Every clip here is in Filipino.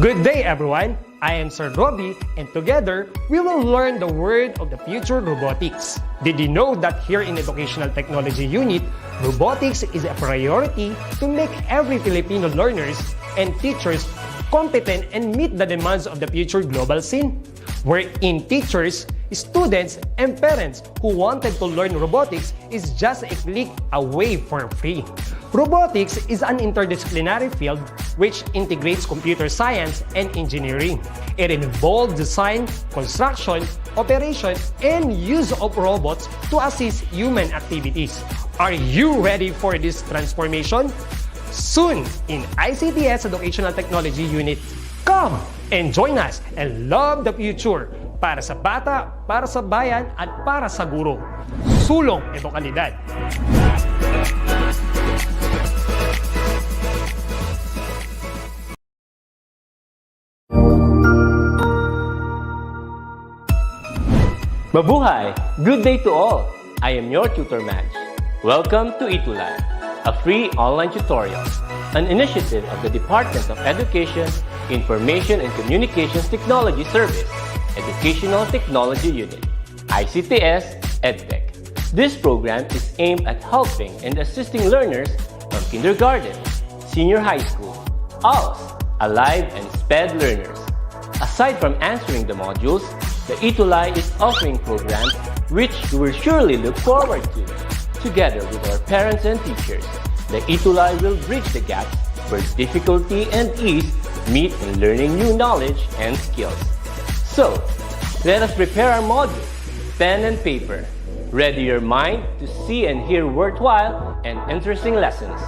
Good day, everyone. I am Sir Robbie, and together we will learn the word of the future, robotics. Did you know that here in Educational Technology Unit, robotics is a priority to make every Filipino learners and teachers competent and meet the demands of the future global scene? Wherein teachers, students, and parents who wanted to learn robotics is just a click away for free. Robotics is an interdisciplinary field which integrates computer science and engineering. It involves design, construction, operation, and use of robots to assist human activities. Are you ready for this transformation? Soon in ICTS Educational Technology Unit. Come and join us and love the future para sa bata, para sa bayan, at para sa guro. Sulong edukalidad. Mabuhay! Good day to all! I am your tutor Madge. Welcome to ETUlay, a free online tutorial, an initiative of the Department of Education, Information and Communications Technology Service, Educational Technology Unit, ICTS EdTech. This program is aimed at helping and assisting learners from kindergarten, senior high school, ALS, Alive, and SPED learners. Aside from answering the modules, the ETUlay is offering programs which you will surely look forward to. Together with our parents and teachers, the ETUlay will bridge the gap where difficulty and ease meet in learning new knowledge and skills. So, let us prepare our modules, pen and paper. Ready your mind to see and hear worthwhile and interesting lessons.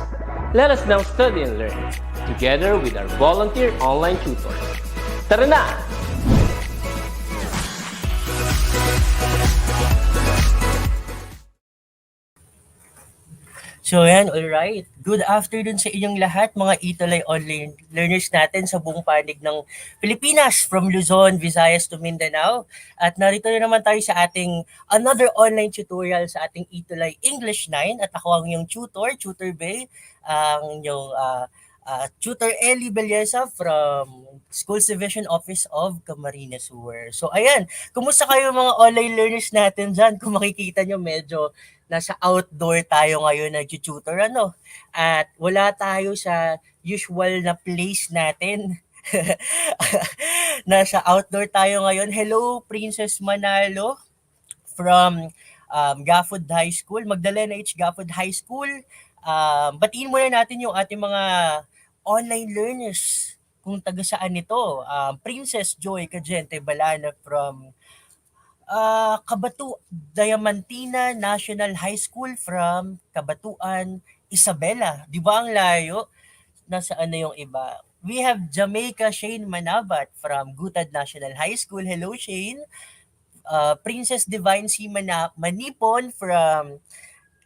Let us now study and learn, together with our volunteer online tutors. Tara na! So yan, alright. Good afternoon sa inyong lahat, mga ETUlay online learners natin sa buong panig ng Pilipinas, from Luzon, Visayas to Mindanao. At narito na naman tayo sa ating another online tutorial sa ating ETUlay English 9. At ako ang iyong tutor, Tutor Bay, ang iyong Tutor Ellie Belleza from Schools Division Office of Camarines Sur. So ayan, kumusta kayo mga online learners natin dyan? Kung makikita nyo, medyo nasa outdoor tayo ngayon nag-tutor, ano? At wala tayo sa usual na place natin. Nasa outdoor tayo ngayon. Hello, Princess Manalo from Gafford High School, Magdalena H. Gafford High School. Batiin muna natin yung ating mga online learners kung taga saan ito. Princess Joy Cagente Balana from Diamantina National High School from Cabatuan, Isabela. Di ba ang layo? Nasaan na yung iba? We have Jamaica Shane Manabat from Gutad National High School. Hello, Shane. Princess Divine C. Manipon from,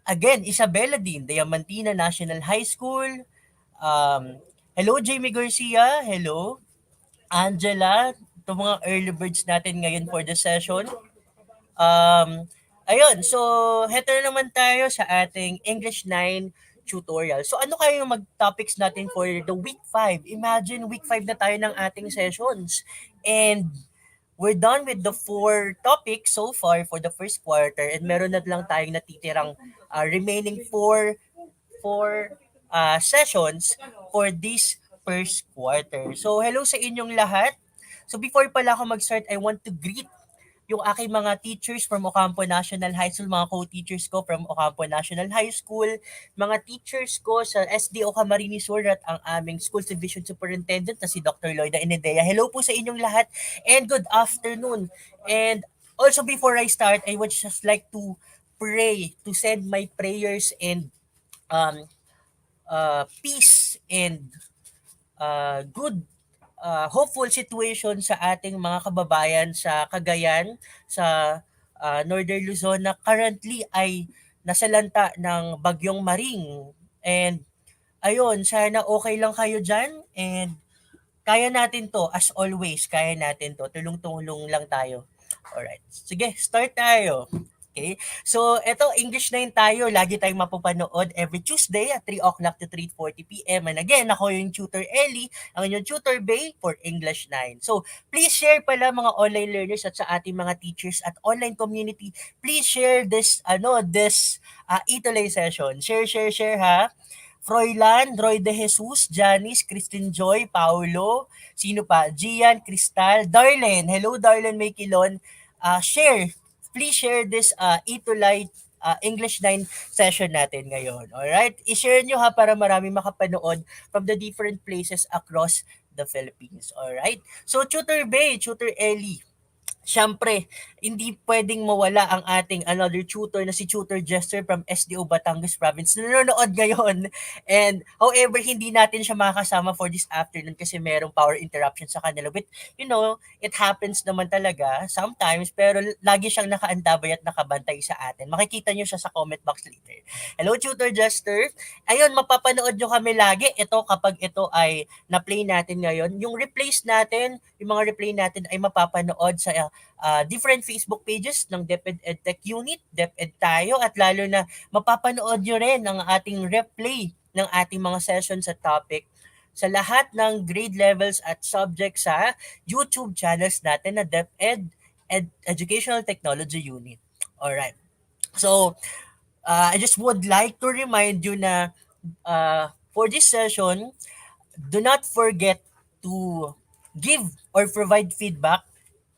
again, Isabela din, Diamantina National High School. Hello, Jamie Garcia. Hello. Angela. Ito mga early birds natin ngayon for the session. Ayun, so heto na naman tayo sa ating English 9 tutorial. So ano kayo yung mag-topics natin for the week 5? Imagine week 5 na tayo ng ating sessions. And we're done with the 4 topics so far for the first quarter, and meron na lang tayong natitirang remaining 4 sessions for this first quarter. So hello sa inyong lahat. So before pala ako mag-start, I want to greet yung aking mga teachers from Ocampo National High School, mga co-teachers ko from Ocampo National High School, mga teachers ko sa SDO Camarines Sur at ang aming Schools Division Superintendent na si Dr. Lloyda Inedea. Hello po sa inyong lahat and good afternoon. And also before I start, I would just like to pray, to send my prayers and peace and good hopeful situation sa ating mga kababayan sa Cagayan, sa Northern Luzon na currently ay nasalanta ng Bagyong Maring. And ayun, sana okay lang kayo dyan and kaya natin to, as always, kaya natin to. Tulong-tulong lang tayo. Alright, sige, start tayo. Okay? So, eto, English 9 tayo. Lagi tayong mapapanood every Tuesday at 3 o'clock to 3:40 p.m. And again, ako yung Tutor Ellie, ang inyong Tutor Bay for English 9. So, please share pala mga online learners at sa ating mga teachers at online community. Please share this ETUlay session. Share, share, share ha. Froilan, Roy De Jesus, Janice, Christine Joy, Paulo, sino pa? Gian, Cristal, Darlene. Hello, Darlene Maykilon. Share. Please share this ETUlay English 9 session natin ngayon. Alright? I-share nyo ha para marami makapanood from the different places across the Philippines. Alright? So, Tutor Bay, Tutor Ellie, siyempre, hindi pwedeng mawala ang ating another tutor na si Tutor Jester from SDO Batangas Province na nanonood ngayon. And however, hindi natin siya makakasama for this afternoon kasi merong power interruption sa kanila. But, it happens naman talaga sometimes, pero lagi siyang nakaantabay at nakabantay sa atin. Makikita niyo siya sa comment box later. Hello, Tutor Jester. Ayun, mapapanood nyo kami lagi. Ito, kapag ito ay na-play natin ngayon, yung mga replay natin ay mapapanood sa different Facebook pages ng DepEd EdTech Unit, DepEd tayo, at lalo na mapapanood nyo rin ang ating replay ng ating mga sessions sa topic sa lahat ng grade levels at subjects sa YouTube channels natin na DepEd Educational Technology Unit. Alright. So, I just would like to remind you na for this session, do not forget to give or provide feedback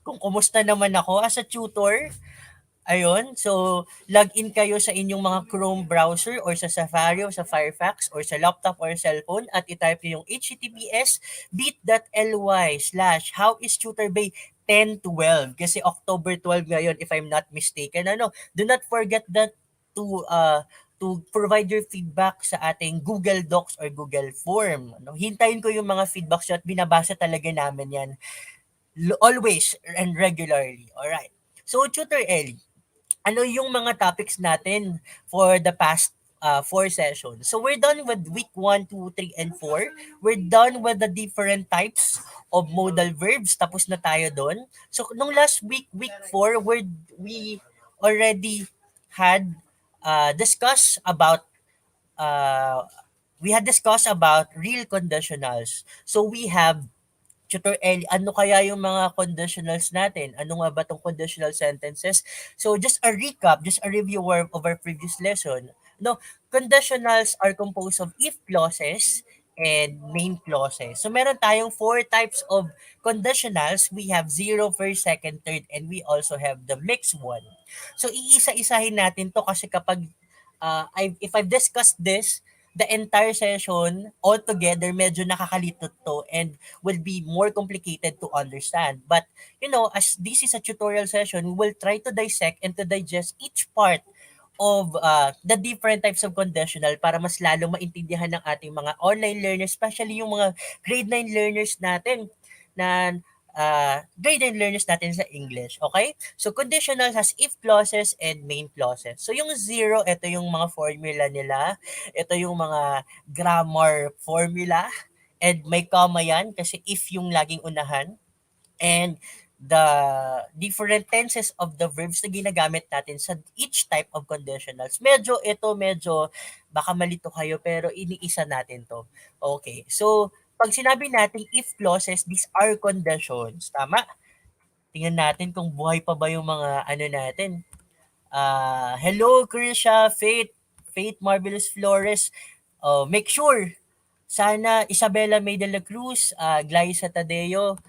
kung kumusta naman ako as a tutor. Ayun, so log in kayo sa inyong mga Chrome browser or sa Safari or sa Firefox or sa laptop or cellphone at itype niyo yung https bit.ly/howistutorbay 10-12 kasi October 12 ngayon if I'm not mistaken. Do not forget that to provide your feedback sa ating Google Docs or Google Form. Hintayin ko yung mga feedbacks at binabasa talaga namin yan always and regularly. Alright. So, Tutor Ellie, ano yung mga topics natin for the past 4 sessions? So, we're done with week 1, 2, 3, and 4. We're done with the different types of modal verbs. Tapos na tayo doon. So, nung last week, week 4, we already had discussed about real conditionals. So, we have Tutor Ellie, ano kaya yung mga conditionals natin? Ano nga ba tong conditional sentences? So just a recap, just a review of our previous lesson. No, conditionals are composed of if clauses and main clauses. So meron tayong 4 types of conditionals. We have 0, first, second, third, and we also have the mixed one. So iisa-isahin natin to kasi kapag if I've discussed this, the entire session altogether medyo nakakalito to and will be more complicated to understand. But, as this is a tutorial session, we will try to dissect and to digest each part of the different types of conditional para mas lalong maintindihan ng ating mga online learners, especially yung mga grade 9 learners natin na grade 9 learners natin sa English. Okay? So, conditional has if clauses and main clauses. So, yung 0, ito yung mga formula nila. Ito yung mga grammar formula. And may comma yan kasi if yung laging unahan. And the different tenses of the verbs na ginagamit natin sa each type of conditionals. Medyo baka malito kayo pero iniisa natin to. Okay. So, pag sinabi natin if clauses, these are conditions. Tama? Tingnan natin kung buhay pa ba yung mga natin. Hello, Krisha, Faith Marvelous Flores. Make sure, sana Isabella May de la Cruz, Glyza Tadeo,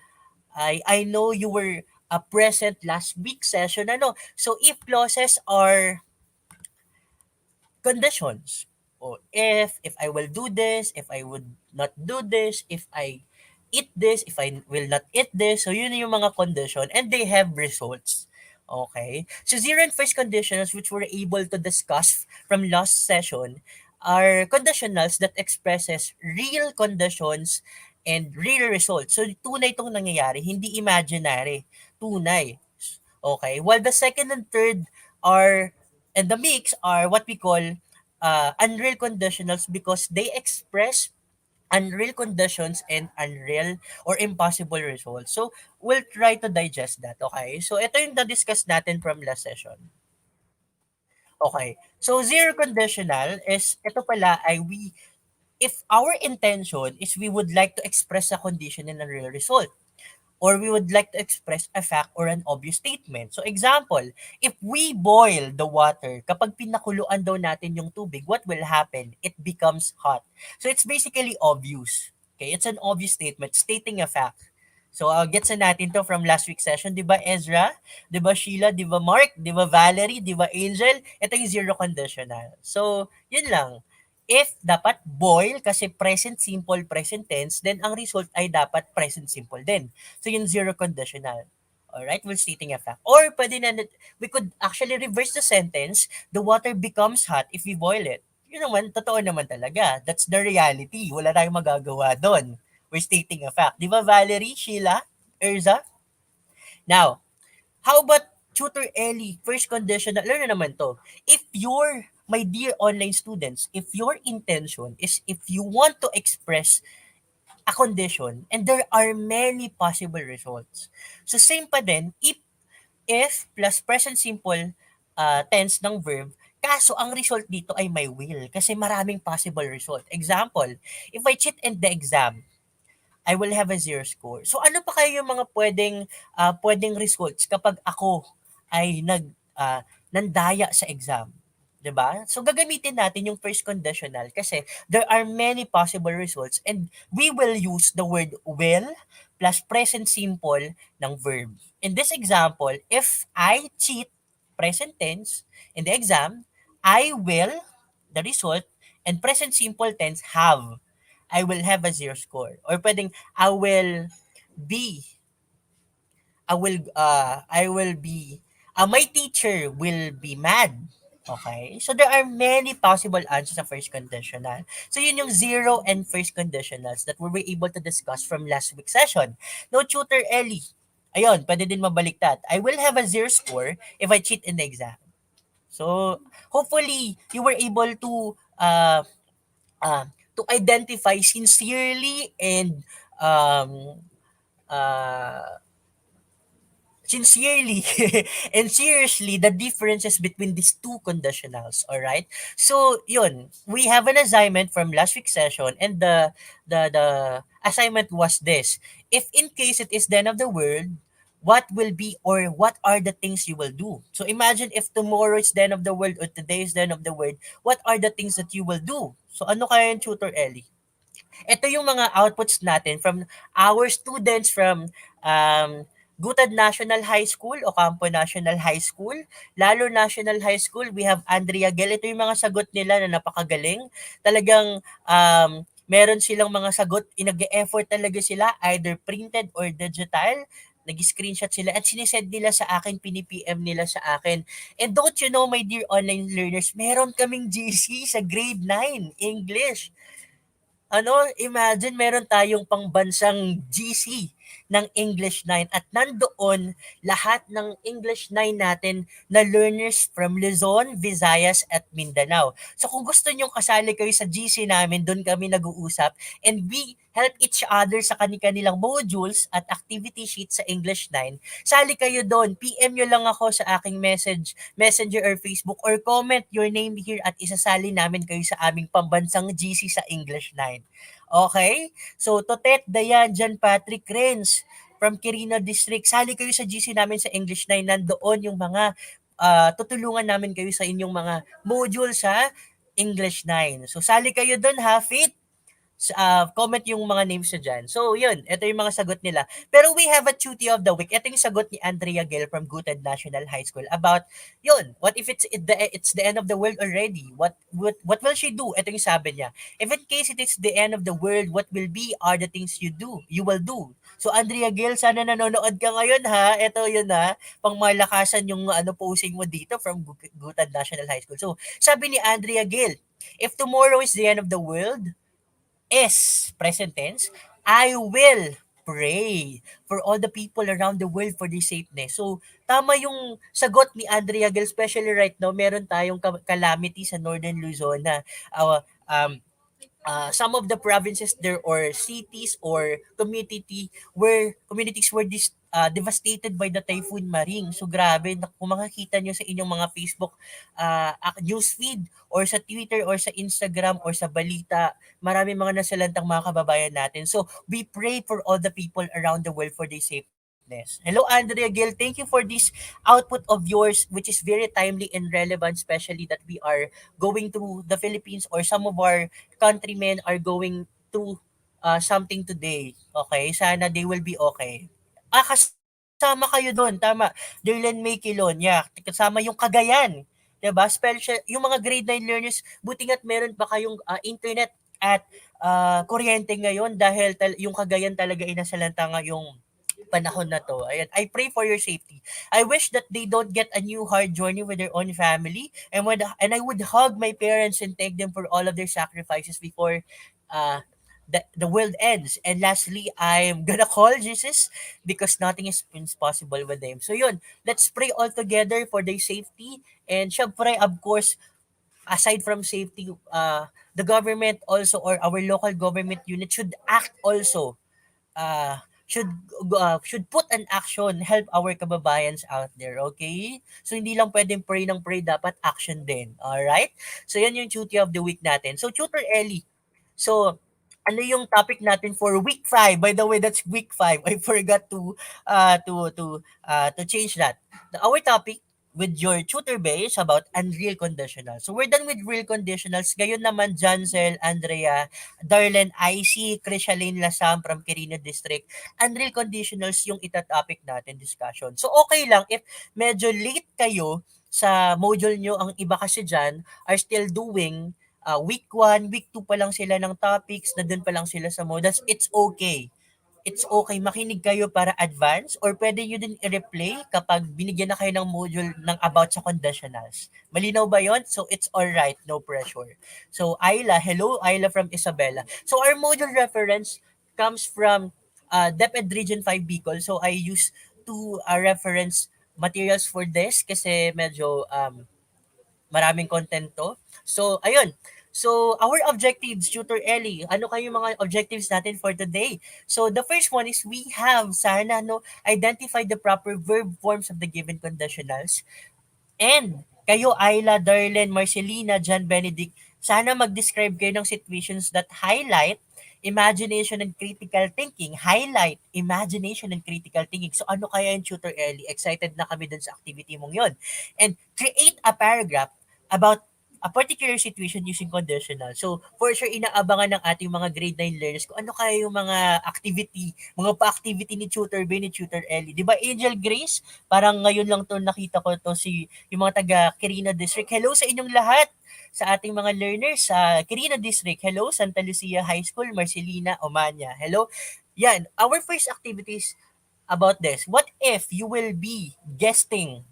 I know you were present last week's session. So, if clauses are conditions. O if I will do this, if I would not do this, if I eat this, if I will not eat this. So, yun yung mga condition and they have results. Okay? So, 0 and first conditionals which we're able to discuss from last session are conditionals that expresses real conditions and real results. So, tunay itong nangyayari, hindi imaginary. Tunay. Okay? While the second and third and the mix are what we call unreal conditionals because they express unreal conditions and unreal or impossible results. So, we'll try to digest that, okay? So, ito yung na-discuss natin from last session. Okay. So zero conditional is ito pala ay if our intention is we would like to express a condition in a real result, or we would like to express a fact or an obvious statement. So example, if we boil the water, kapag pinakuluan daw natin yung tubig, what will happen? It becomes hot. So it's basically obvious. Okay, it's an obvious statement stating a fact. So gets na natin to from last week's session, 'di ba Ezra? 'Di ba Sheila? 'Di ba Mark? 'Di ba Valerie? 'Di ba Angel? Ito yung zero conditional. So, yun lang. If dapat boil kasi present simple, present tense, then ang result ay dapat present simple din. So yung zero conditional. Alright, we're stating a fact. Or pwede na, we could actually reverse the sentence, the water becomes hot if we boil it. Yun naman, totoo naman talaga. That's the reality. Wala tayong magagawa doon. We're stating a fact. Di ba Valerie, Sheila, Erza? Now, how about Tutor Ellie, first conditional, ano na naman to? If your, my dear online students, if your intention is if you want to express a condition and there are many possible results. So same pa din, if plus present simple tense ng verb, kaso ang result dito ay may will kasi maraming possible result. Example, if I cheat in the exam, I will have a zero score. So ano pa kayo yung mga pwedeng results kapag ako ay nandaya sa exam? 'Di ba? So gagamitin natin yung first conditional kasi there are many possible results and we will use the word will plus present simple ng verb. In this example, if I cheat, present tense, in the exam, I will, the result, and present simple tense have. I will have a zero score. Or pwedeng be, I will be, my teacher will be mad. Okay? So there are many possible answers sa first conditional. So yun yung zero and first conditionals that we were able to discuss from last week's session. No, Tutor Ellie. Ayun, pwede din mabaliktad. I will have a zero score if I cheat in the exam. So, hopefully, you were able to identify sincerely and um, uh, sincerely and seriously the differences between these two conditionals, all right? So yun, we have an assignment from last week's session and the assignment was this: if in case it is the end of the world, what will be or what are the things you will do? So imagine if tomorrow is the end of the world or today is the end of the world, what are the things that you will do? So ano kaya yung Tutor Ellie? Ito yung mga outputs natin from our students from Gutad National High School o Campo National High School, Lalo National High School. We have Andrea Gel. Ito yung mga sagot nila na napakagaling. Talagang meron silang mga sagot, nag-e-effort talaga sila, either printed or digital. Nag-screenshot sila at sinesend nila sa akin, pini-PM nila sa akin. And don't you know, my dear online learners, meron kaming GC sa grade 9 English. Imagine meron tayong pangbansang GC ng English 9 at nandoon lahat ng English 9 natin na learners from Luzon, Visayas at Mindanao. So kung gusto nyong kasali kayo sa GC namin, doon kami nag-uusap and we help each other sa kanilang modules at activity sheets sa English 9. Sali kayo doon. PM nyo lang ako sa aking messenger or Facebook or comment your name here at isasali namin kayo sa aming pambansang GC sa English 9. Okay? So, Totet, Dayan, John Patrick, Renz, from Quirino District, sali kayo sa GC namin sa English 9. Nandoon yung mga tutulungan namin kayo sa inyong mga module sa English 9. So, sali kayo doon ha, Fit. Comment yung mga names nyo dyan. So, yun. Ito yung mga sagot nila. Pero we have a duty of the week. Ito yung sagot ni Andrea Gale from Gutad National High School about, yun, what if it's the end of the world already? What will she do? Ito yung sabi niya. If in case it is the end of the world, what will be are the things you will do. So, Andrea Gale, sana nanonood ka ngayon ha. Ito yun ha. Pang malakasan yung posing mo dito from Gutad National High School. So, sabi ni Andrea Gale, if tomorrow is the end of the world, is present tense, I will pray for all the people around the world for their safety. So, tama yung sagot ni Andrea Gil, especially right now, meron tayong calamity sa Northern Luzon na some of the provinces there or cities or communities were devastated by the Typhoon Maring. So grabe, kung makikita nyo sa inyong mga Facebook newsfeed or sa Twitter or sa Instagram or sa balita, marami mga nasalantang mga kababayan natin. So we pray for all the people around the world for their safeness. Hello Andrea Gil, thank you for this output of yours which is very timely and relevant, especially that we are going through the Philippines or some of our countrymen are going through something today. Okay, sana they will be okay. Kasama kayo doon, tama. Darlene May Kilon, yeah. Kasama yung Cagayan. 'Di ba? Special yung mga grade 9 learners, buti nga't meron pa kayong internet at kuryente ngayon dahil yung Cagayan talaga inasalanta ngayong panahon na to. Ayan, I pray for your safety. I wish that they don't get a new hard journey with their own family and I would hug my parents and thank them for all of their sacrifices before uh the world ends. And lastly, I'm gonna call Jesus because nothing is possible with them. So yun, let's pray all together for their safety. And syempre, of course, aside from safety, the government also or our local government unit should act also uh, should put an action, help our kababayans out there, okay? So hindi lang pwedeng pray ng pray, dapat action din. All right? So yan yung duty of the week natin. So Tutor Ellie, so ano yung topic natin for week 5? By the way, that's week 5. I forgot to change that. Our topic with your tutor base about Unreal Conditionals. So we're done with real conditionals. Ngayon naman, Jancel, Andrea, Darlene, IC, Krishaline Lasam from Quirino District. Unreal Conditionals yung itatopic natin discussion. So okay lang if medyo late kayo sa module nyo, ang iba kasi dyan are still doing week 1, week 2 pa lang sila ng topics, na dun pa lang sila sa modules, it's okay. It's okay, makinig kayo para advance or pwede nyo din i-replay kapag binigyan na kayo ng module ng about sa conditionals. Malinaw ba yon? So it's alright, no pressure. So Ayla, hello, Ayla from Isabela. So our module reference comes from DepEd Region 5 Bicol. So I use two reference materials for this kasi medyo maraming content to. So, ayun. So, our objectives, Tutor Ellie, ano kayo mga objectives natin for today? So, the first one is we have sana identify the proper verb forms of the given conditionals. And kayo, Ayla, Darlene, Marcelina, John Benedict, sana mag-describe kayo ng situations that highlight imagination and critical thinking. Highlight imagination and critical thinking. So ano kaya yung Tutor Ellie? Excited na kami dun sa activity mong yon. And create a paragraph about a particular situation using conditional. So, for sure, inaabangan ng ating mga grade 9 learners kung ano kaya yung mga activity, mga pa-activity ni Tutor B, ni Tutor Ellie. Di ba, Angel Grace? Parang ngayon lang to nakita ko to yung mga taga Quirino District. Hello sa inyong lahat, sa ating mga learners sa Quirino District. Hello, Santa Lucia High School, Marcelina, Omania. Hello. Yan, our first activities about this. What if you will be guesting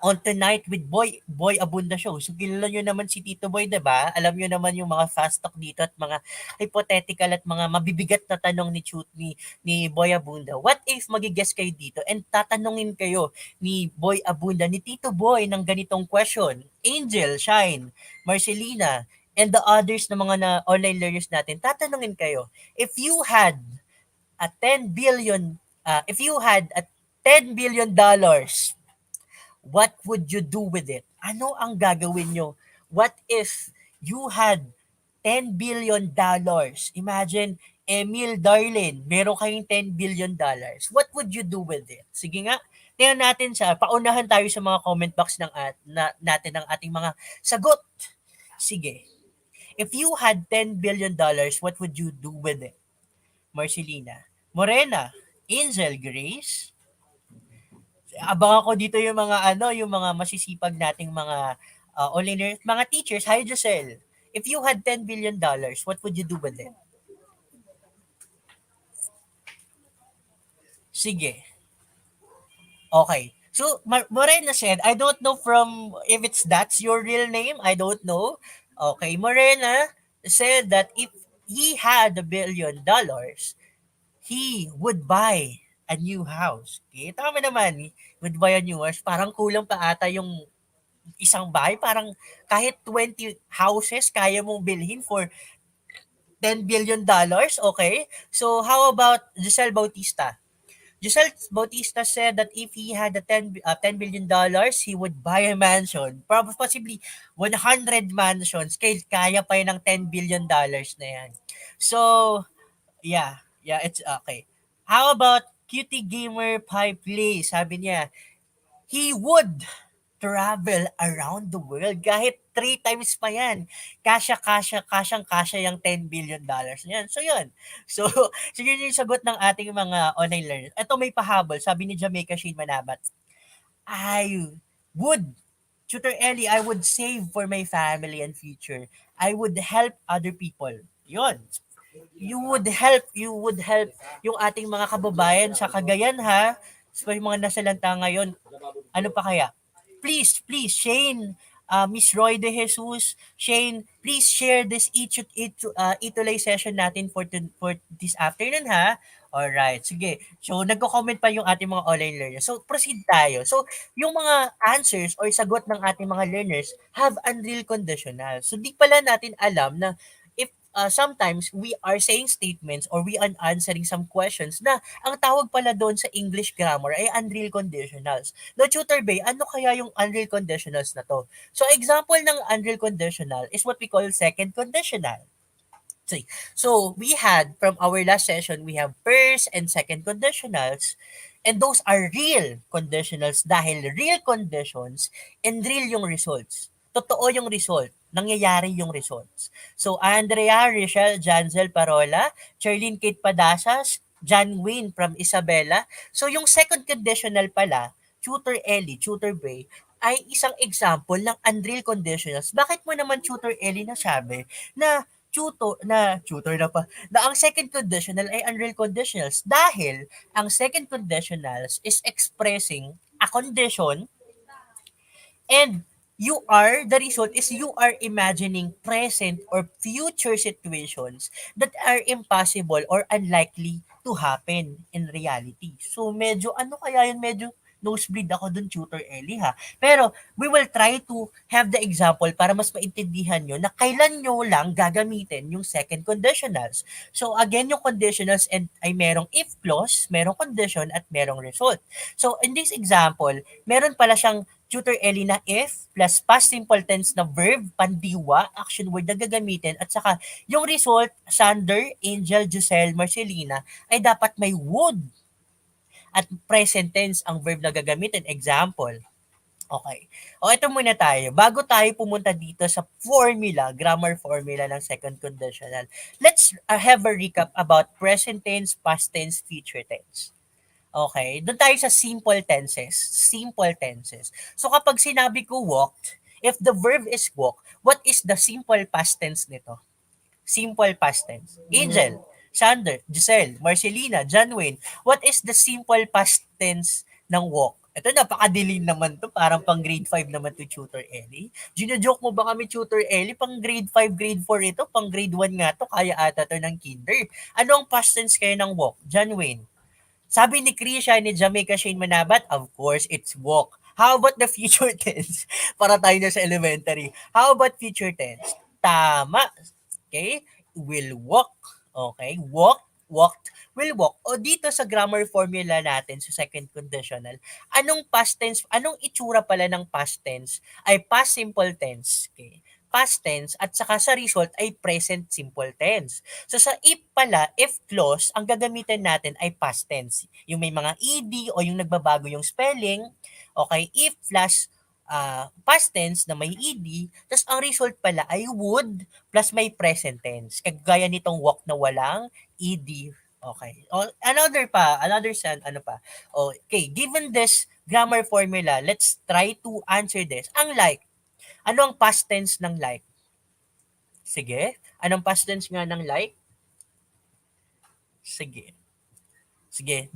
on Tonight with Boy Abunda Show? So kilala nyo naman si Tito Boy, 'di ba? Alam nyo naman yung mga fast talk dito at mga hypothetical at mga mabibigat na tanong ni Boy Abunda. What if magigess kayo dito and tatanungin kayo ni Boy Abunda, ni Tito Boy ng ganitong question? Angel, Shine, Marcelina, and the others na mga online learners natin, tatanungin kayo, if you had a 10 billion a $10 billion, what would you do with it? Ano ang gagawin nyo? What if you had $10 billion? Imagine, Emil, Darlene, meron kayong $10 billion. What would you do with it? Sige nga, tingnan natin paunahan tayo sa mga comment box natin ng ating mga sagot. Sige. If you had $10 billion, what would you do with it? Marcelina, Morena, Angel, Grace, abangan ko dito yung mga masisipag nating mga online mga teachers. Hi, Giselle. If you had $10 billion, what would you do with it? Sige. Okay. So, Morena said, I don't know if that's your real name. I don't know. Okay. Morena said that if he had $1 billion, he would buy a new house. Okay, tama naman. Would buy a new house. Parang kulang pa ata yung isang bahay. Parang kahit 20 houses kaya mong bilhin for $10 billion. Okay? So, how about Giselle Bautista? Giselle Bautista said that if he had a $10 billion, he would buy a mansion. Probably, possibly 100 mansions. Kaya pa yun ng $10 billion na yan. So, yeah, it's okay. How about Cutie Gamer Pie Play? Sabi niya, he would travel around the world kahit 3 times pa yan. Kasyang-kasya yung $10 billion na yan. So, yun. So, sige yung sagot ng ating mga online learners. Ito may pahabol. Sabi ni Jamaica Shane Manabat, I would, Tutor Ellie, I would save for my family and future. I would help other people. Yun. You would help yung ating mga kababayan sa Cagayan ha. So, yung mga nasalanta ngayon, ano pa kaya? Please, Shane, Miss Roy De Jesus, Shane, please share this ETUlay session natin for this afternoon ha. Alright, sige. So, nagko-comment pa yung ating mga online learners. So, proceed tayo. So, yung mga answers or sagot ng ating mga learners have unreal conditional. So, di pala natin alam na if sometimes we are saying statements or we are answering some questions na ang tawag pala doon sa English grammar ay unreal conditionals. No, Tutor Bay, ano kaya yung unreal conditionals na to? So, example ng unreal conditional is what we call second conditional. So, we had, from our last session, we have first and second conditionals. And those are real conditionals dahil real conditions and real yung results. Totoo yung result. Nangyayari yung results. So, Andrea, Richelle, Janzel Parola, Charlene Kate Padasas, John Wayne from Isabela. So, yung second conditional pala, Tutor Ellie, Tutor Bay, ay isang example ng unreal conditionals. Bakit mo naman, Tutor Ellie, nasabi na tutor na pa, na ang second conditional ay unreal conditionals dahil ang second conditionals is expressing a condition and the result is you are imagining present or future situations that are impossible or unlikely to happen in reality. So medyo ano kaya yun, medyo nosebleed ako dun, Tutor Ellie ha. Pero we will try to have the example para mas maintindihan nyo na kailan nyo lang gagamitin yung second conditionals. So again, yung conditionals ay merong if clause, merong condition at merong result. So in this example, meron pala siyang Tutor Ellie na if plus past simple tense na verb, pandiwa, action word na gagamitin at saka yung result, Sander, Angel, Giselle, Marcelina ay dapat may would at present tense ang verb na gagamitin. Example. Okay. O ito muna tayo. Bago tayo pumunta dito sa formula, grammar formula ng second conditional, let's have a recap about present tense, past tense, future tense. Okay, doon tayo sa simple tenses. Simple tenses. So kapag sinabi ko walked, if the verb is walk, what is the simple past tense nito? Simple past tense. Angel, Sander, Giselle, Marcelina, John Wayne, what is the simple past tense ng walk? Ito, napakadilim naman to. Parang pang grade 5 naman to, Tutor Ellie. Gino-joke mo ba kami, Tutor Ellie? Pang grade 5, grade 4 ito. Pang grade 1 nga to. Kaya ata to ng kinder. Ano ang past tense kayo ng walk? John Wayne. Sabi ni Krisha ni Jamaica Shane Manabat, of course, it's walk. How about the future tense? Para tayo na sa elementary. How about future tense? Tama. Okay? Will walk. Okay? Walked, will walk. O dito sa grammar formula natin sa second conditional, anong past tense, anong itsura pala ng past tense ay past simple tense. Okay? Past tense at saka sa result ay present simple tense. So sa if pala, if clause, ang gagamitin natin ay past tense. Yung may mga ed o yung nagbabago yung spelling, okay, if plus past tense na may ed, tapos ang result pala ay would plus may present tense. Kagaya nitong walk na walang ed. Okay. O, ano pa? Okay, given this grammar formula, let's try to answer this. Ang like, ano ang past tense ng like? Sige. Anong past tense nga ng like? Sige.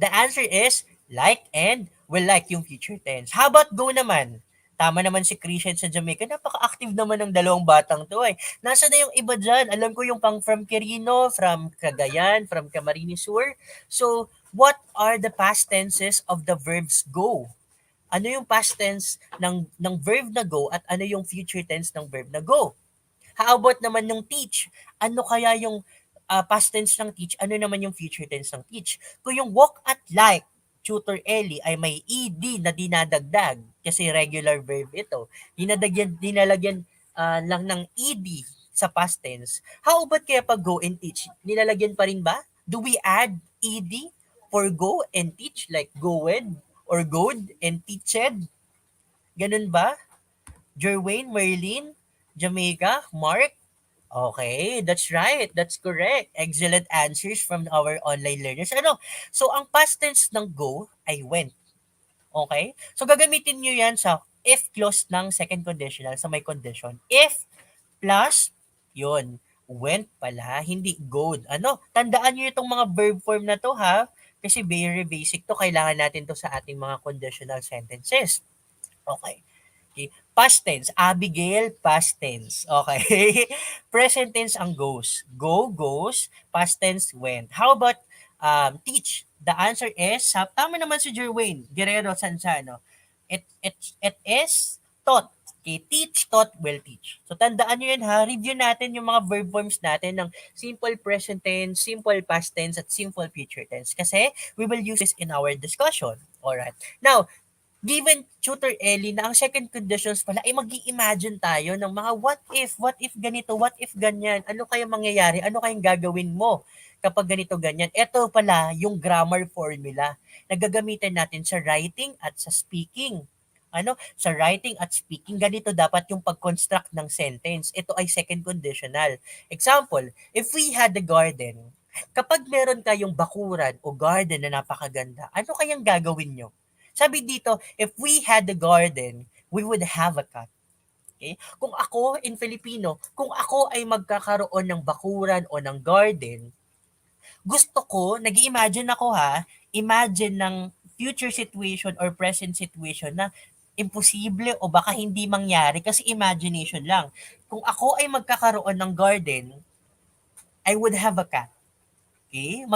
The answer is like and will like yung future tense. How about go naman? Tama naman si Christian sa Jamaica. Napaka-active naman ng dalawang batang to eh. Nasa na yung iba dyan? Alam ko yung pang from Quirino, from Cagayan, from Camarines Sur. So, what are the past tenses of the verbs go? Ano yung past tense ng verb na go at ano yung future tense ng verb na go? How about naman yung teach? Ano kaya yung past tense ng teach? Ano naman yung future tense ng teach? Kung yung walk at like, Tutor Ellie ay may ed na dinadagdag kasi regular verb ito. Dinalagyan lang ng ed sa past tense. How about kaya pag go and teach? Nilalagyan pa rin ba? Do we add ed for go and teach like goed or good and teached? Ganun ba? Jerwayne, Merlin, Jamaica, Mark? Okay, that's right. That's correct. Excellent answers from our online learners. Ano? So, ang past tense ng go ay went. Okay? So, gagamitin nyo yan sa if clause ng second conditional sa may condition. If plus, yun, went pala, hindi good. Ano? Tandaan nyo itong mga verb form na to ha. Kasi very basic to. Kailangan natin to sa ating mga conditional sentences. Okay. Okay. Past tense, Abigail, past tense. Okay. Present tense ang goes. Go, goes. Past tense, went. How about teach? The answer is, tama naman si Jerwayne Guerrero Sansano. It is taught. Okay, teach, taught, will teach. So, tandaan nyo yun ha. Review natin yung mga verb forms natin ng simple present tense, simple past tense, at simple future tense. Kasi, we will use this in our discussion. Alright. Now, given Tutor Ellie na ang second conditions pala ay mag-i-imagine tayo ng mga what if ganito, what if ganyan, ano kaya mangyayari, ano kayang gagawin mo kapag ganito ganyan. Ito pala yung grammar formula na gagamitin natin sa writing at sa speaking. Ano? Sa writing at speaking, ganito dapat yung pag-construct ng sentence. Ito ay second conditional. Example, if we had a garden, kapag meron kayong bakuran o garden na napakaganda, ano kayang gagawin nyo? Sabi dito, if we had the garden, we would have a cat. Okay? Kung ako, in Filipino, kung ako ay magkakaroon ng bakuran o ng garden, gusto ko, nag-imagine ako ha, imagine ng future situation or present situation na imposible o baka hindi mangyari kasi imagination lang. Kung ako ay magkakaroon ng garden, I would have a cat. Okay?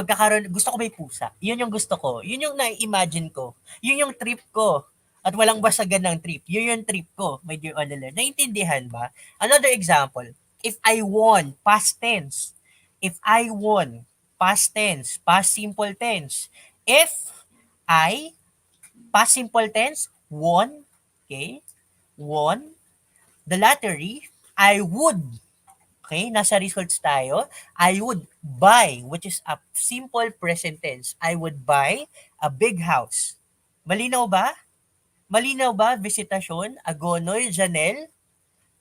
Gusto ko may pusa. Yun yung gusto ko. Yun yung na-imagine ko. Yun yung trip ko. At walang basagan ng trip. Yun yung trip ko, my dear online. Naintindihan ba? Another example. If I won, past tense. If I won, past tense, past simple tense. If I, past simple tense, won, okay? Won the lottery, I would. Okay, nasa results tayo. I would buy, which is a simple present tense. I would buy a big house. Malinaw ba? Malinaw ba, Visitasyon, Agonoy, Janelle?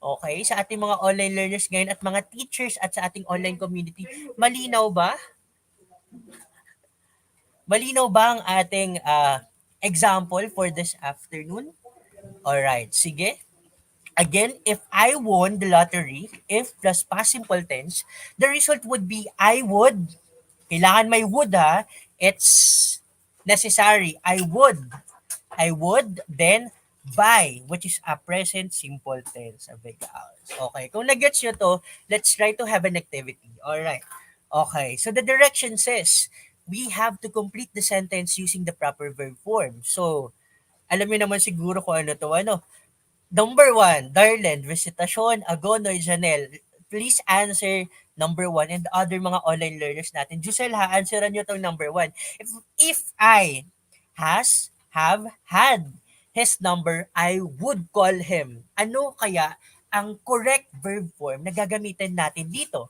Okay, sa ating mga online learners ngayon at mga teachers at sa ating online community, malinaw ba? Malinaw ba ang ating example for this afternoon? Alright, sige. Again, if I won the lottery, if plus past simple tense, the result would be I would. Kailangan may would ha. It's necessary. I would then buy, which is a present simple tense. A big house. Okay. Kung nag-gets nyo to, let's try to have an activity. Alright. Okay. So the direction says, we have to complete the sentence using the proper verb form. So, alam niyo naman siguro kung ano to. Number 1, Darlen, Visitasyon, Agonoy, Janelle. Please answer number 1 and the other mga online learners natin. Giselle ha, answeran nyo itong number 1. If I have, had his number, I would call him. Ano kaya ang correct verb form na gagamitin natin dito?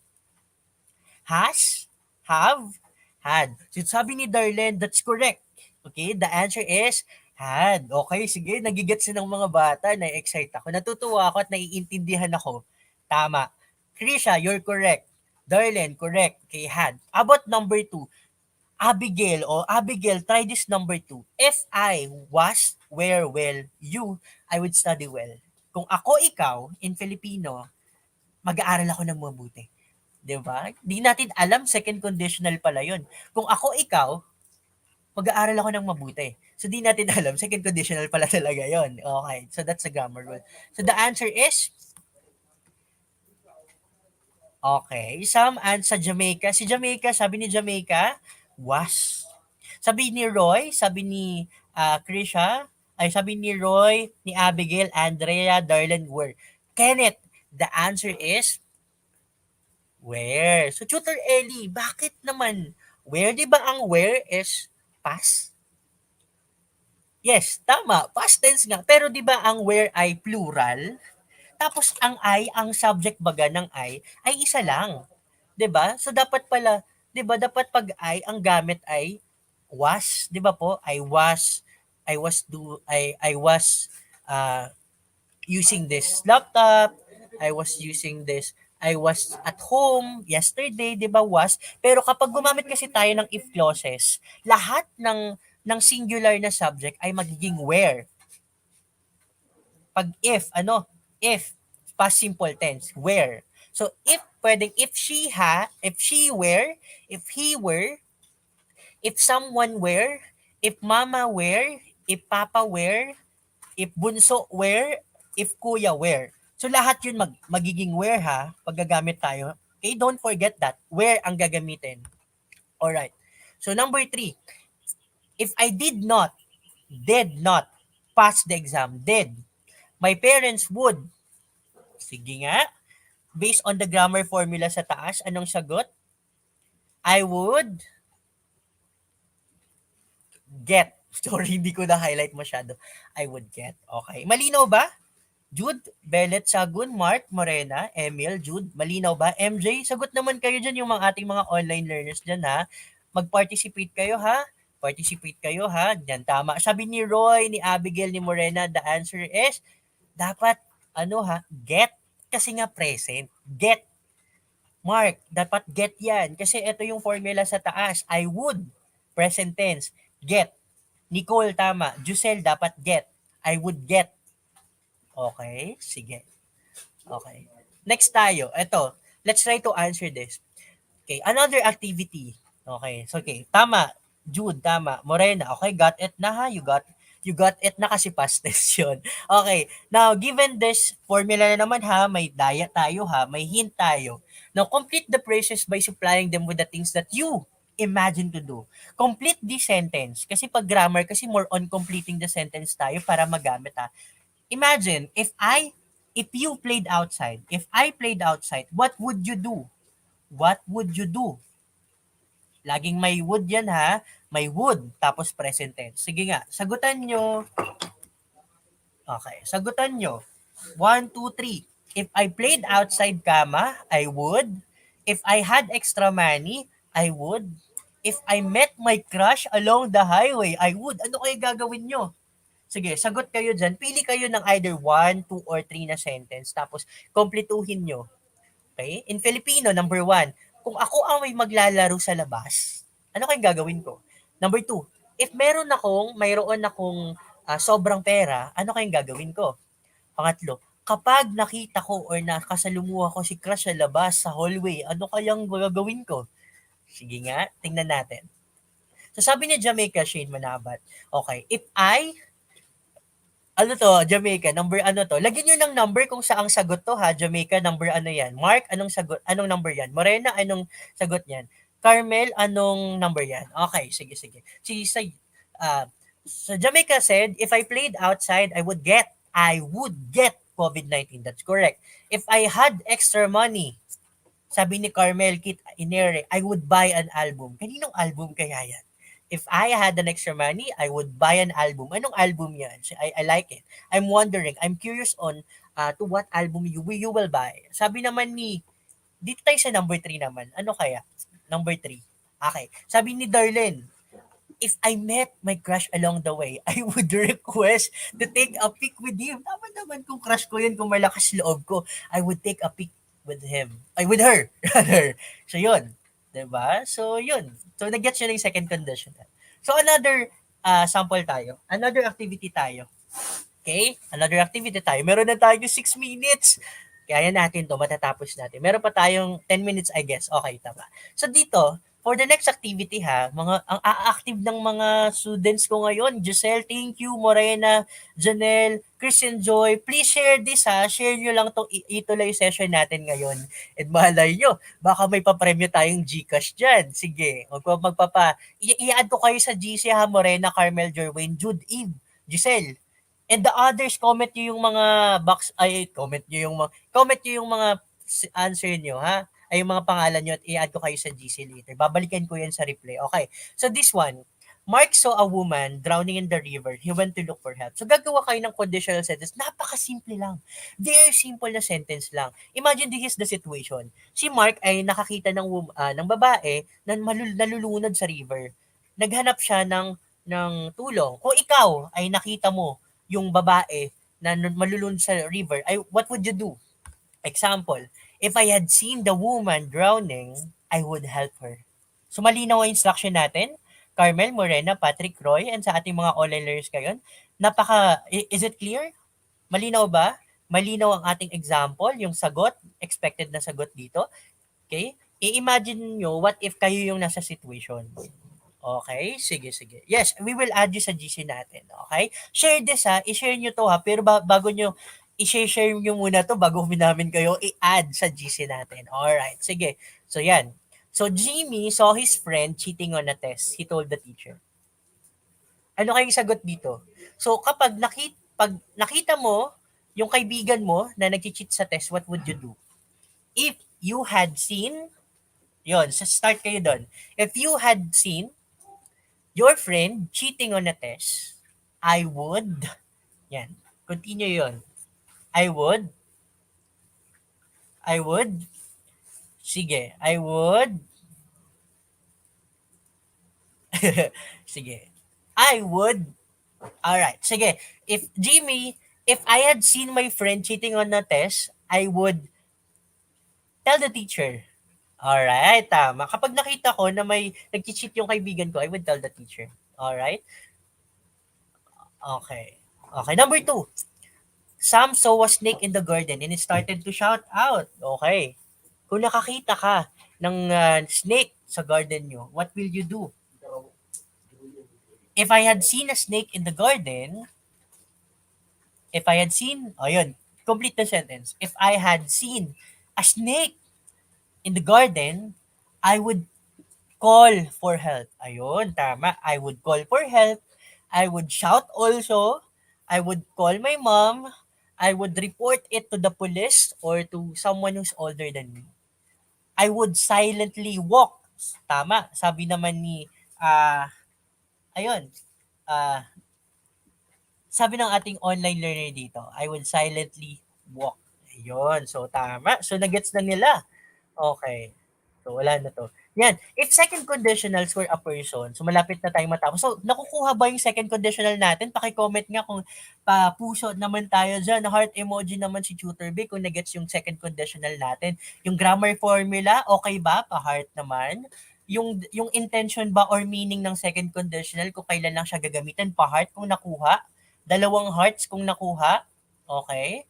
Has, have, had. So sabi ni Darlen, that's correct. Okay, the answer is had. Okay, sige, nagigets ng mga bata, na-excite ako. Natutuwa ako at naiintindihan ako. Tama. Krisha, you're correct. Darlen, correct. Okay, had. About number 2, Abigail, try this number 2. If I was, where well, you, I would study well. Kung ako ikaw, in Filipino, mag-aaral ako ng mabuti. Diba? Di natin alam, second conditional pala yun. Kung ako ikaw, mag-aaral ako ng mabuti. So, di natin alam. Second conditional pala talaga yon. Okay. So, that's a grammar rule. So, the answer is, okay. Some and sa Jamaica. Si Jamaica, sabi ni Jamaica, was. Sabi ni Roy, sabi ni Krisha, sabi ni Roy, ni Abigail, Andrea, Darlen, were. Kenneth, the answer is, where. So, Tutor Ellie, bakit naman where? Di ba ang where is past? Yes, tama. Past tense nga. Pero 'di ba ang where ay plural? Tapos ang I, ang subject baga ng ay isa lang. 'Di ba? So dapat pala, 'di ba dapat pag ang gamit ay was, 'di ba po? I was using this laptop. I was using this I was at home yesterday, 'di ba was? Pero kapag gumamit kasi tayo ng if clauses, lahat ng singular na subject ay magiging where. Pag if past simple tense, where. So if pwedeng if she were, if he were, if someone were, if mama were, if papa were, if bunso were, if kuya were. So lahat yun magiging where ha, pag gagamit tayo. Okay, don't forget that. Where ang gagamitin. Alright. So number 3, if I did not pass the exam, my parents would. Sige nga. Based on the grammar formula sa taas, anong sagot? I would get. Sorry, hindi ko na-highlight masyado. I would get. Okay. Malinaw ba? Jude, Belet, Sagun, Mark, Morena, Emil, Jude, malinaw ba? MJ, sagot naman kayo dyan yung mga ating mga online learners dyan ha. Mag-participate kayo ha. Participate kayo ha. Yan, tama. Sabi ni Roy, ni Abigail, ni Morena, the answer is, dapat, get. Kasi nga present. Get. Mark, dapat get yan. Kasi ito yung formula sa taas. I would. Present tense. Get. Nicole, tama. Jusel, dapat get. I would get. Okay, sige. Okay. Next tayo. Ito, let's try to answer this. Okay, another activity. Okay, so okay, tama. Jude, tama. Morena, okay, got it na ha. You got it na kasi past tense yun. Okay, now given this formula na naman ha, may daya tayo ha, may hint tayo. Now complete the phrases by supplying them with the things that you imagine to do. Complete the sentence. Kasi pag grammar, kasi more on completing the sentence tayo para magamit ha. Imagine, if you played outside, if I played outside, what would you do? What would you do? Laging may would yan ha. May would, tapos present tense. Sige nga, sagutan nyo. Okay, sagutan nyo. 1, 2, 3. If I played outside, I would. If I had extra money, I would. If I met my crush along the highway, I would. Ano kayo gagawin nyo? Sige, sagot kayo dyan. Pili kayo ng either 1, 2, or 3 na sentence. Tapos, kompletuhin nyo. Okay? In Filipino, number 1, kung ako ang may maglalaro sa labas, ano kayong gagawin ko? Number 2, if mayroon akong sobrang pera, ano kayong gagawin ko? Pangatlo, kapag nakita ko or nakasalumuha ko si crush sa labas, sa hallway, ano kayang gagawin ko? Sige nga, tingnan natin. So sabi ni Jamaica Shane Manabat, okay, if I Jamaica, number ano to? Lagyan nyo ng number kung saang sagot to ha, Jamaica, number ano yan? Mark, anong sagot? Anong number yan? Morena, anong sagot yan? Carmel, anong number yan? Okay, sige. So Jamaica said, if I played outside, I would get COVID-19. That's correct. If I had extra money, sabi ni Carmel Kit Inere, I would buy an album. Kaninong album kaya yan? If I had an extra money, I would buy an album. Anong album yan? I like it. I'm curious on to what album you will buy. Sabi naman dito tayo sa number 3 naman. Ano kaya? Number 3. Okay. Sabi ni Darlene, if I met my crush along the way, I would request to take a pic with him. Tama naman kung crush ko yun, kung malakas loob ko, I would take a pic with him. With her, rather. So, yun. Diba? So, yun. So, nag-gets yun yung second condition. So, another sample tayo. Another activity tayo. Okay? Another activity tayo. Meron na tayo 6 minutes. Kaya natin to, matatapos natin. Meron pa tayong 10 minutes, I guess. Okay, tama. So, dito, for the next activity ang active ng mga students ko ngayon, Giselle, thank you, Morena, Janelle, Christian Joy, please share this ha, share nyo lang itong ETUlay session natin ngayon. And malay nyo, baka may papremyo tayong Gcash dyan. Sige, i-add ko kayo sa GC ha, Morena, Carmel, Jerwayne, Jude, Eve, Giselle. And the others, comment nyo yung mga comment nyo yung mga answer nyo ha. Ay yung mga pangalan nyo at i-add ko kayo sa GC later. Babalikan ko yan sa replay. Okay. So this one, Mark saw a woman drowning in the river. He went to look for help. So gagawa kayo ng conditional sentence. Napaka-simple lang. Very simple na sentence lang. Imagine this is the situation. Si Mark ay nakakita ng babae na nalulunod sa river. Naghanap siya ng tulong. Kung ikaw ay nakita mo yung babae na malulunod sa river, ay what would you do? Example, if I had seen the woman drowning, I would help her. So malinaw ang instruction natin. Carmel, Morena, Patrick, Roy, and sa ating mga online learners ngayon. Is it clear? Malinaw ba? Malinaw ang ating example, yung sagot, expected na sagot dito. Okay? I-imagine nyo, what if kayo yung nasa situation? Okay? Sige, sige. Yes, we will add you sa GC natin. Okay? Share this ha. I-share nyo to ha. Pero bago nyo, i-share nyo muna to bago namin kayo i-add sa GC natin. Alright, sige. So yan. So Jimmy saw his friend cheating on a test. He told the teacher. Ano kayong sagot dito? So kapag nakita mo yung kaibigan mo na nag-cheat sa test, what would you do? If you had seen, yon, so start kayo doon. If you had seen your friend cheating on a test, I would, yan, continue yon. I would, sige, sige, alright, sige, if I had seen my friend cheating on a test, I would tell the teacher. Alright, tama. Kapag nakita ko na may nag-cheat yung kaibigan ko, I would tell the teacher. Alright? Okay. Okay, number 2. Sam saw a snake in the garden and he started to shout out. Okay. Kung nakakita ka ng snake sa garden nyo, what will you do? If I had seen a snake in the garden, complete the sentence. If I had seen a snake in the garden, I would call for help. Ayun, tama. I would call for help. I would shout also. I would call my mom. I would report it to the police or to someone who's older than me. I would silently walk. Tama. Sabi naman ni, sabi ng ating online learner dito, I would silently walk. Ayun. So, tama. So, nagets na nila. Okay. So, wala na to. Yan. If second conditionals were a person, so malapit na tayong matapos. So, nakukuha ba yung second conditional natin? Paki-comment nga kung puso naman tayo dyan. Heart emoji naman si Tutor B kung nagets yung second conditional natin. Yung grammar formula, okay ba? Pa-heart naman. Yung intention ba or meaning ng second conditional, kung kailan lang siya gagamitin, pa-heart kung nakuha. 2 hearts kung nakuha. Okay?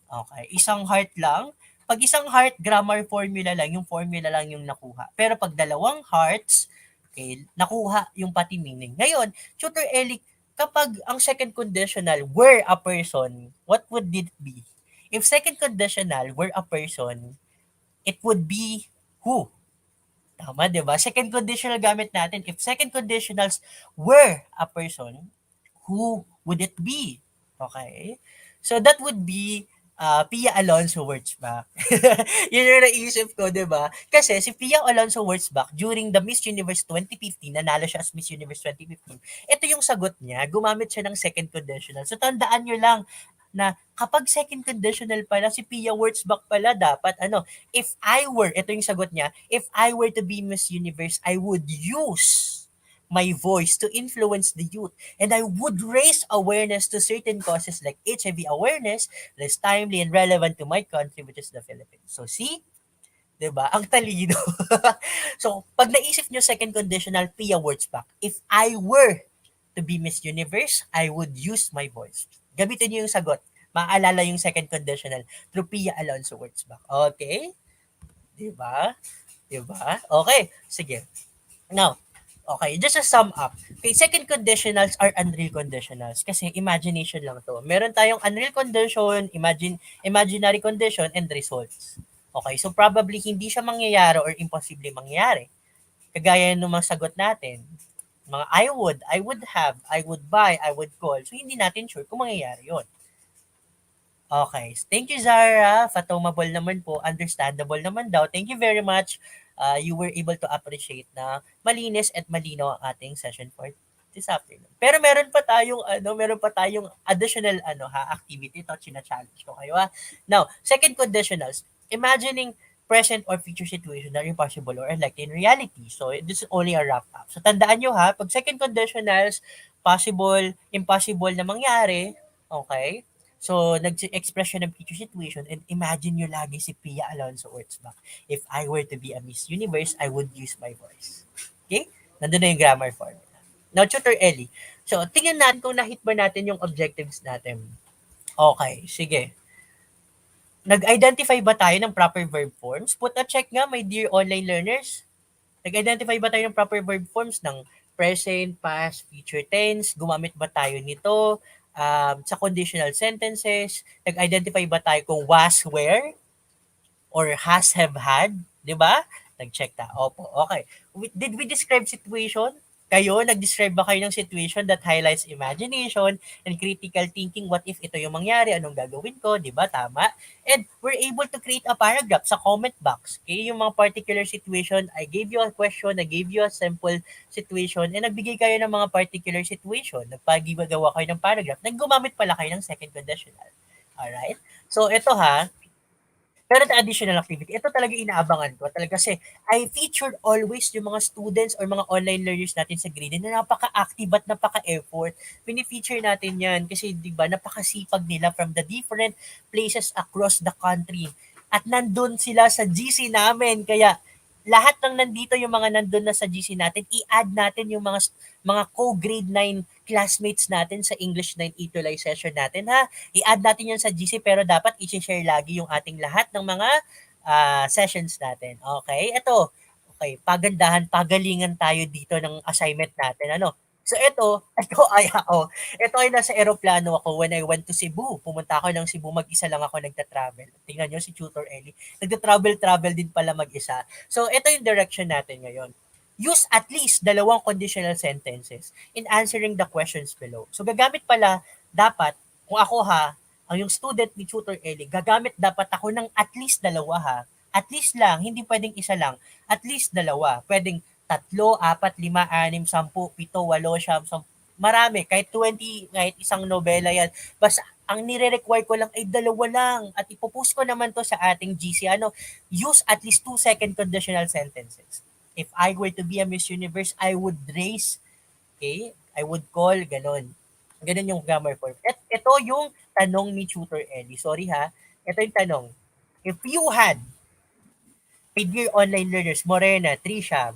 Okay. 1 heart lang. Pag 1 heart, grammar formula lang, yung formula lang yung nakuha. Pero pag 2 hearts, okay, nakuha yung pati meaning. Ngayon, Tutor Eli, kapag ang second conditional were a person, what would it be? If second conditional were a person, it would be who? Tama, di ba? Second conditional gamit natin. If second conditionals were a person, who would it be? Okay? So that would be Pia Alonso Wurzbach. Yun yung naisip ko, di ba? Kasi si Pia Alonso Wurzbach, during the Miss Universe 2015, nanalo siya as Miss Universe 2015, ito yung sagot niya, gumamit siya ng second conditional. So tandaan nyo lang na kapag second conditional pala, si Pia Wurzbach pala dapat, if I were, ito yung sagot niya, if I were to be Miss Universe, I would use my voice to influence the youth, and I would raise awareness to certain causes like HIV awareness, less timely and relevant to my country, which is the Philippines. So see, diba? Ang talino. So, pag naisip nyo second conditional, Pia Wurzbach, if I were to be Miss Universe, I would use my voice. Gamitin nyo yung sagot. Maaalala yung second conditional through Pia Alonso Wurzbach. Okay? Diba? Diba? Okay. Sige. Now, okay, just to sum up. Okay, second conditionals are unreal conditionals kasi imagination lang to. Meron tayong unreal condition, imaginary condition, and results. Okay, so probably hindi siya mangyayari or imposible mangyayari. Kagaya ng mga sagot natin. Mga I would have, I would buy, I would call. So hindi natin sure kung mangyayari yon. Okay, thank you Zara. Fatomable naman po, understandable naman daw. Thank you very much. you were able to appreciate na malinis at malinaw ang ating session for this afternoon. Pero meron pa tayong additional activity to china-challenge ko kayo ha. Now, second conditionals, imagining present or future situation that are impossible or unlikely in reality. So, this is only a wrap up. So, tandaan nyo ha, pag second conditionals, possible, impossible na mangyari, okay? So, nag-expression ng future situation and imagine nyo lagi si Pia Alonso Wurzbach. If I were to be a Miss Universe, I would use my voice. Okay? Nandun na yung grammar form. Now, Tutor Ellie. So, tingnan natin kung na-hit ba natin yung objectives natin. Okay, sige. Nag-identify ba tayo ng proper verb forms? Put a check nga, my dear online learners. Nag-identify ba tayo ng proper verb forms ng present, past, future tense? Gumamit ba tayo nito? Sa conditional sentences, nag-identify ba tayo kung was, where, or has, have, had? Di ba? Nag-check ta. Opo, okay. Did we describe situation? Kayo, nag-describe ba kayo ng situation that highlights imagination and critical thinking? What if ito yung mangyari? Anong gagawin ko? Di ba? Tama. And we're able to create a paragraph sa comment box. Okay? Yung mga particular situation, I gave you a question, I gave you a simple situation, and nagbigay kayo ng mga particular situation. Nagpagawa kayo ng paragraph. Naggumamit pala kayo ng second conditional. Alright? So, ito ha, pero the additional activity, ito talaga inaabangan ko. Talaga kasi I featured always yung mga students or mga online learners natin sa grade na napaka-active at napaka-effort. Pini-feature natin yan kasi di ba napakasipag nila from the different places across the country. At nandun sila sa GC namin. Kaya lahat ng nandito yung mga nandun na sa GC natin, i-add natin yung mga co-grade 9 classmates natin sa English 9 ETUlay session natin ha. I-add natin yan sa GC pero dapat i-share lagi yung ating lahat ng mga sessions natin. Okay? Ito, okay, pagandahan, pagalingan tayo dito ng assignment natin. So ito ay nasa eroplano ako when I went to Cebu. Pumunta ako ng Cebu, mag-isa lang ako nagta-travel. Tingnan nyo si Tutor Ellie. Nagta-travel din pala mag-isa. So ito yung direction natin ngayon. Use at least 2 conditional sentences in answering the questions below. So gagamit pala dapat, kung ako ha, ang yung student ni Tutor Ellie, gagamit dapat ako ng at least 2 ha. At least lang, hindi pwedeng isa lang. At least 2. Pwedeng 3, 4, 5, 6, 10, 7, 8, 9, 10. Marami, kahit 20, kahit isang nobela yan. Basta ang nire-require ko lang ay 2 lang. At ipopost ko naman to sa ating GC. Use at least 2 second conditional sentences. If I were to be a Miss Universe, I would raise, okay? I would call, ganon. Ganon yung grammar form. Ito yung tanong ni Tutor Ellie. Sorry ha. Ito yung tanong. If you had, my dear online learners, Morena, Trisha,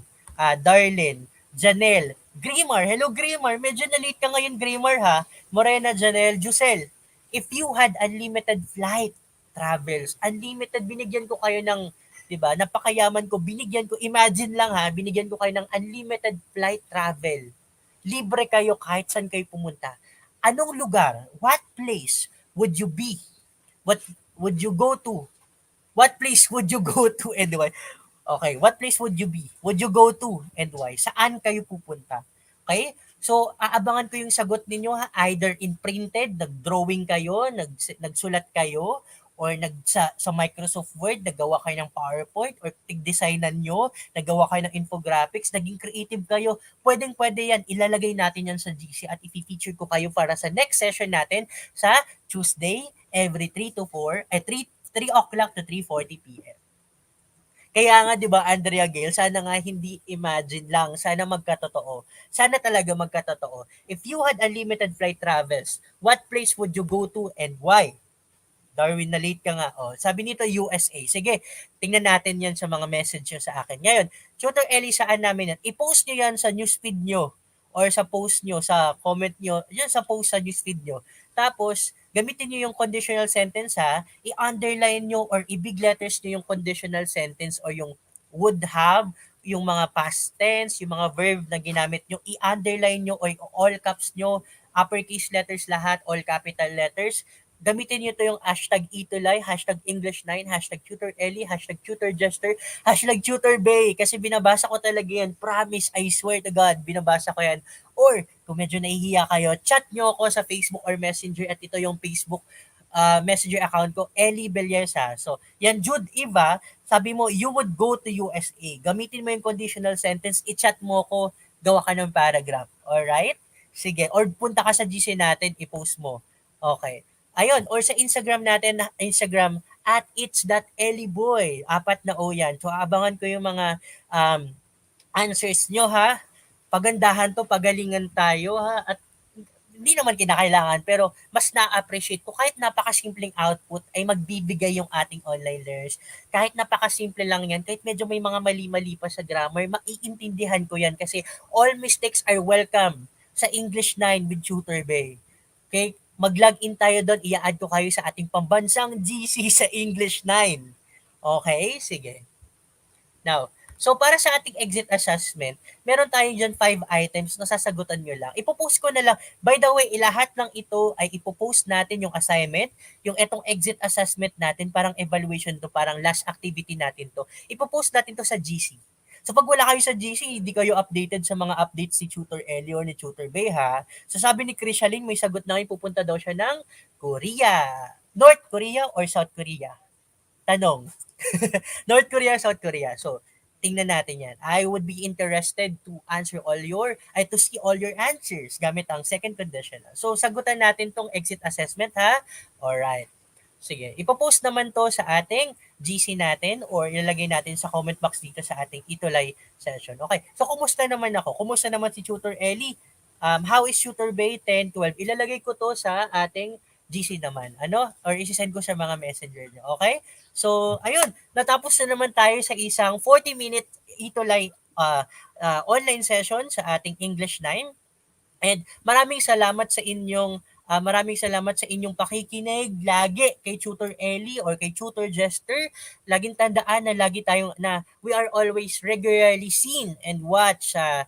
Darlene, Janelle, Grimar. Hello, Grimar. Medyo na-late ka ngayon, Grimar, ha? Morena, Janelle, Jusel. If you had unlimited flight travels, unlimited, binigyan ko kayo ng, di ba, napakayaman ko, binigyan ko, imagine lang ha, binigyan ko kayo ng unlimited flight travel. Libre kayo kahit saan kayo pumunta. Anong lugar? What place would you be? What would you go to? What place would you go to and why? Okay, what place would you be? Would you go to and why? Saan kayo pupunta? Okay? So, aabangan ko yung sagot ninyo ha. Either in printed, nag-drawing kayo, nagsulat kayo, or sa Microsoft Word, nagawa kayo ng PowerPoint, or tig-designan nyo, nagawa kayo ng infographics, naging creative kayo. Pwedeng-pwede yan. Ilalagay natin yan sa GC at i-feature ko kayo para sa next session natin sa Tuesday, every 3 to 4, 3 o'clock to 3:40 p.m. Kaya nga 'di ba Andrea Gale, sana nga hindi imagine lang, sana magkatotoo. Sana talaga magkatotoo. If you had unlimited flight travels, what place would you go to and why? Darwin, na late ka nga. Sabi nito USA. Sige, tingnan natin yan sa mga message nyo sa akin. Ngayon, Tutor Ellie, saan namin yan? I-post nyo yan sa newsfeed nyo or sa post nyo, sa comment nyo, yan sa post sa newsfeed nyo. Tapos, gamitin nyo yung conditional sentence ha, i-underline nyo or i-big letters nyo yung conditional sentence or yung would have, yung mga past tense, yung mga verb na ginamit nyo, i-underline nyo or all caps nyo, uppercase letters lahat, all capital letters. Gamitin nyo to yung hashtag ETUlay, hashtag English9, hashtag Tutor Ellie, hashtag Tutor Jester, hashtag Tutor Bay. Kasi binabasa ko talaga yan. Promise, I swear to God, binabasa ko yan. Or, kung medyo nahihiya kayo, chat nyo ako sa Facebook or Messenger at ito yung Facebook messenger account ko, Ellie Belleza. So, yan, Jude Eva, sabi mo, you would go to USA. Gamitin mo yung conditional sentence, i-chat mo ko, gawa ka ng paragraph. Alright? Sige. Or punta ka sa GC natin, i-post mo. Okay. Ayun. Or sa Instagram natin, Instagram, at it's.ellyboy. 4 na O yan. So, abangan ko yung mga answers nyo, ha? Pagandahan to, pagalingan tayo, ha? At hindi naman kinakailangan, pero mas na-appreciate ko kahit napakasimpleng output ay magbibigay yung ating online learners. Kahit napakasimple lang yan, kahit medyo may mga mali-mali pa sa grammar, maiintindihan ko yan kasi all mistakes are welcome sa English 9 with Tutor Bay. Okay? Mag-login tayo doon, i-add ko kayo sa ating pambansang GC sa English 9. Okay? Sige. Now, so para sa ating exit assessment, meron tayo dyan 5 items na sasagutan nyo lang. Ipopost ko na lang. By the way, lahat ng ito ay ipopost natin yung assignment, yung etong exit assessment natin, parang evaluation to, parang last activity natin to. Ipopost natin to sa GC. So pag wala kayo sa GC, hindi kayo updated sa mga updates ni Tutor Ellie or ni Tutor Bay, ha? So sabi ni Krishaling, may sagot na ngayon, pupunta daw siya ng Korea. North Korea or South Korea? Tanong. North Korea or South Korea? So, tingnan natin yan. I would be interested to to see all your answers gamit ang second conditional. So, sagutan natin tong exit assessment, ha? Alright. Sige. Ipopost naman to sa ating GC natin or ilalagay natin sa comment box dito sa ating ETUlay session. Okay. So, kumusta naman ako? Kumusta naman si Tutor Ellie? How is Tutor Bay 10, 12? Ilalagay ko to sa ating GC naman. Or isi-send ko sa mga messenger nyo. Okay? So, ayun. Natapos na naman tayo sa isang 40-minute ETUlay online session sa ating English 9. And maraming salamat sa inyong pakikinig lagi kay Tutor Ellie or kay Tutor Jester. Laging tandaan na we are always regularly seen and watch sa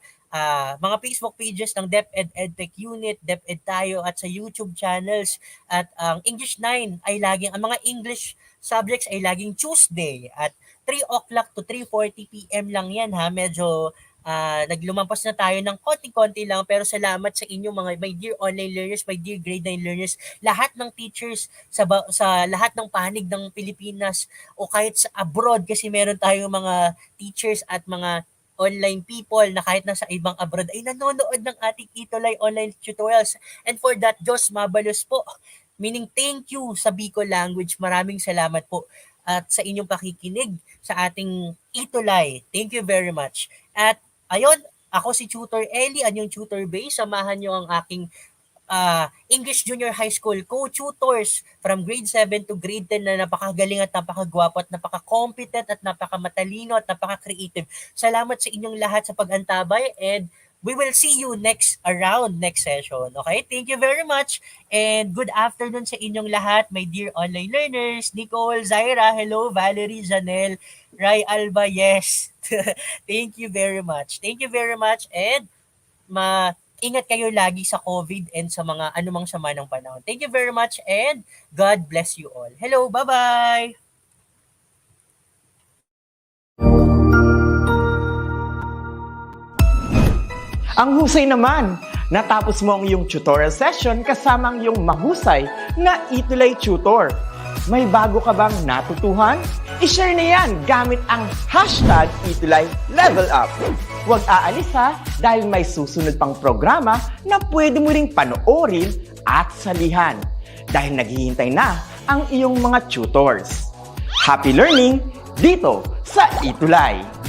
mga Facebook pages ng DepEd EdTech Unit, DepEd Tayo at sa YouTube channels. At ang English 9 ay ang mga English subjects ay laging Tuesday at 3 o'clock to 3:40 p.m. lang yan, ha. Medyo naglumampas na tayo ng konti-konti lang, pero salamat sa inyo mga my dear online learners, my dear grade 9 learners, lahat ng teachers sa lahat ng panig ng Pilipinas o kahit sa abroad, kasi meron tayong mga teachers at mga online people na kahit nasa ibang abroad ay nanonood ng ating ETUlay online tutorials. And for that, Diyos mabalos po. Meaning, thank you sa Bicol language. Maraming salamat po at sa inyong pakikinig sa ating ETUlay. Thank you very much. At ayun, ako si Tutor Ellie, ang yung Tutor Bay. Samahan nyo ang aking English Junior High School co-tutors from grade 7 to grade 10 na napakagaling at napakagwapo at napaka-competent at napakamatalino at napaka-creative. Salamat sa inyong lahat sa pag-antabay and we will see you next session. Okay? Thank you very much and good afternoon sa inyong lahat, my dear online learners. Nicole, Zaira, hello, Valerie, Janelle, Rai Alba, yes. Thank you very much. Thank you very much and ingat kayo lagi sa COVID and sa mga anumang sama ng panahon. Thank you very much and God bless you all. Hello, bye-bye! Ang husay naman! Natapos mo ang iyong tutorial session kasama ang iyong mahusay na ETUlay tutor. May bago ka bang natutuhan? I-share na yan gamit ang hashtag #ETUlayLevelUp. Huwag aalis ha, dahil may susunod pang programa na pwede mo ring panoorin at salihan. Dahil naghihintay na ang iyong mga tutors. Happy learning dito sa ETUlay!